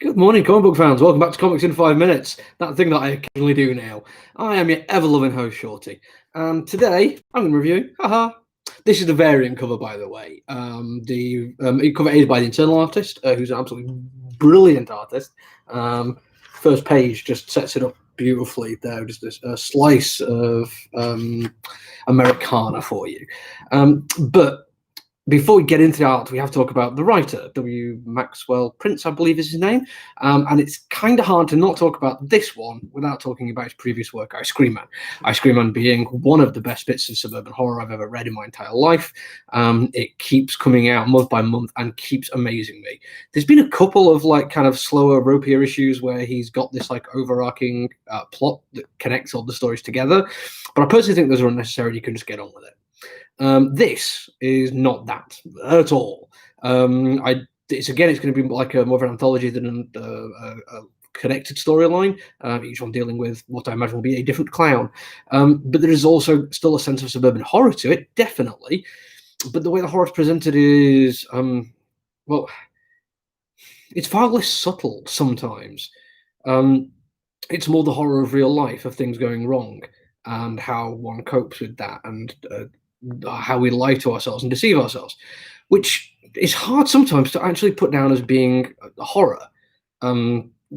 Good morning, comic book fans. Welcome back to Comics in 5 Minutes, that thing that I occasionally do now. I am your ever-loving host, Shorty, and today I'm going to review, this is the variant cover, by the way. The cover aided by the internal artist, who's an absolutely brilliant artist. First page just sets it up beautifully there, just a slice of Americana for you. But before we get into the art, we have to talk about the writer, W. Maxwell Prince, I believe is his name. And it's kind of hard to not talk about this one without talking about his previous work, Ice Cream Man. Ice Cream Man being one of the best bits of suburban horror I've ever read in my entire life. It keeps coming out month by month and keeps amazing me. There's been a couple of kind of slower, ropier issues where he's got this overarching plot that connects all the stories together. But I personally think those are unnecessary. You can just get on with it. This is not that at all. It's going to be like more of an anthology than a connected storyline, each one dealing with what I imagine will be a different clown. But there is also still a sense of suburban horror to it, definitely. But the way the horror is presented is, well, it's far less subtle sometimes. It's more the horror of real life, of things going wrong, and how one copes with that, and how we lie to ourselves and deceive ourselves, which is hard sometimes to actually put down as being a horror.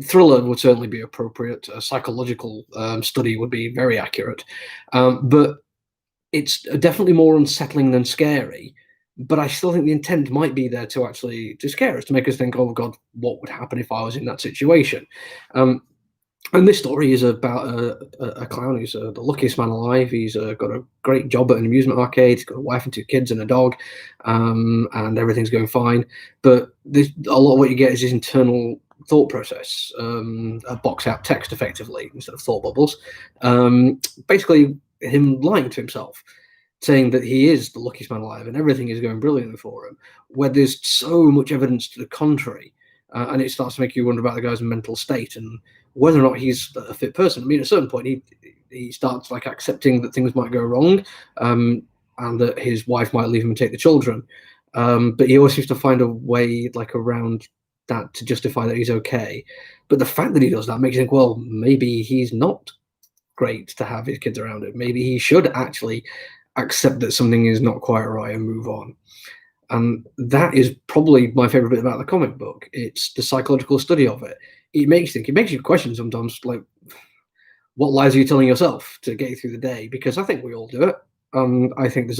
Thriller would certainly be appropriate. A psychological study would be very accurate. But it's definitely more unsettling than scary. But I still think the intent might be there to scare us, to make us think, oh, God, what would happen if I was in that situation? And this story is about a clown who's the luckiest man alive. He's got a great job at an amusement arcade. He's got a wife and 2 kids and a dog, and everything's going fine. But a lot of what you get is his internal thought process, a box out text, effectively, instead of thought bubbles. Basically, him lying to himself, saying that he is the luckiest man alive and everything is going brilliantly for him, where there's so much evidence to the contrary. And it starts to make you wonder about the guy's mental state and whether or not he's a fit person. I mean, at a certain point, he starts accepting that things might go wrong, and that his wife might leave him and take the children. But he always seems to find a way around that to justify that he's okay. But the fact that he does that makes you think, well, maybe he's not great to have his kids around him. Maybe he should actually accept that something is not quite right and move on. And that is probably my favorite bit about the comic book. It's the psychological study of it. It makes you think. It makes you question sometimes, what lies are you telling yourself to get you through the day? Because I think we all do it. I think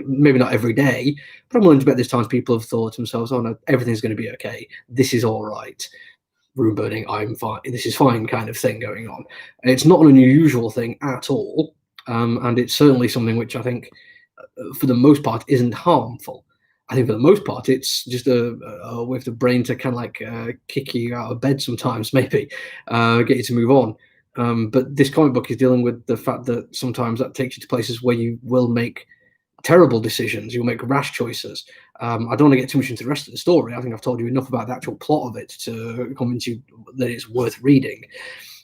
maybe not every day, but I'm willing to bet there's times people have thought to themselves, oh no, everything's going to be okay. This is all right. Room burning, I'm fine. This is fine kind of thing going on. It's not an unusual thing at all. And it's certainly something which I think, for the most part, isn't harmful. I think for the most part, it's just a way for the brain to kind of kick you out of bed sometimes, maybe, get you to move on. But this comic book is dealing with the fact that sometimes that takes you to places where you will make terrible decisions. You'll make rash choices. I don't want to get too much into the rest of the story. I think I've told you enough about the actual plot of it to convince you that it's worth reading.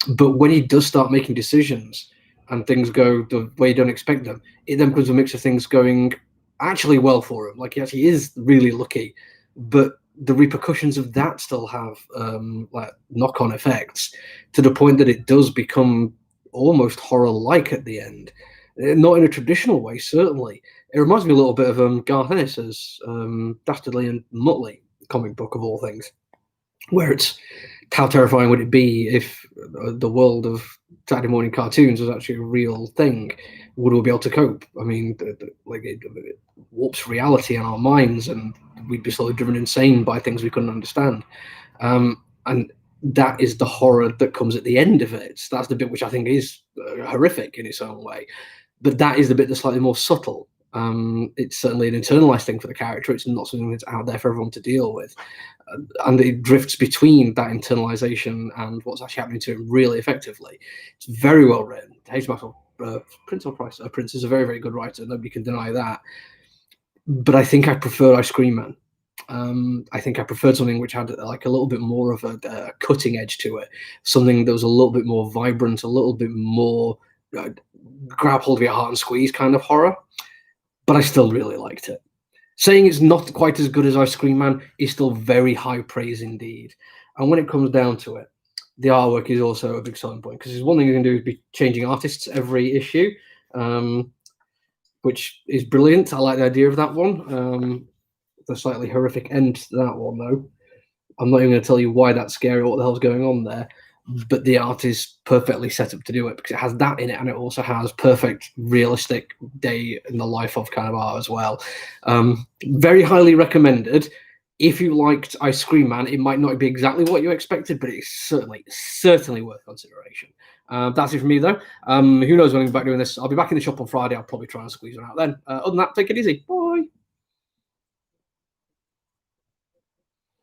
But when he does start making decisions and things go the way you don't expect them, it then becomes a mix of things going actually well for him. He actually is really lucky, but the repercussions of that still have knock-on effects to the point that it does become almost horror-like at the end. Not in a traditional way, certainly. It reminds me a little bit of Garth Ennis's Dastardly and Muttley comic book, of all things, where it's how terrifying would it be if the world of Saturday morning cartoons was actually a real thing? Would we be able to cope? I mean, it warps reality in our minds, and we'd be slowly driven insane by things we couldn't understand. And that is the horror that comes at the end of it. That's the bit which I think is horrific in its own way. But that is the bit that's slightly more subtle. It's certainly an internalized thing for the character. It's not something that's out there for everyone to deal with. And it drifts between that internalization and what's actually happening to him really effectively. It's very well written. Prince is a very, very good writer. Nobody can deny that. But I think I prefer Ice Cream Man. I think I preferred something which had a little bit more of a cutting edge to it, something that was a little bit more vibrant, a little bit more grab hold of your heart and squeeze kind of horror. But I still really liked it. Saying it's not quite as good as Ice Cream Man is still very high praise indeed. And when it comes down to it, the artwork is also a big selling point, because one thing you can do is be changing artists every issue, which is brilliant. I like the idea of that one. The slightly horrific end to that one, though. I'm not even going to tell you why that's scary or what the hell's going on there, but the art is perfectly set up to do it, because it has that in it, and it also has perfect, realistic day in the life of kind of art as well. Very highly recommended. If you liked Ice Cream Man, it might not be exactly what you expected, but it's certainly worth consideration. That's it for me, though. Who knows when I'm back doing this? I'll be back in the shop on Friday. I'll probably try and squeeze one out then. Other than that, take it easy. Bye.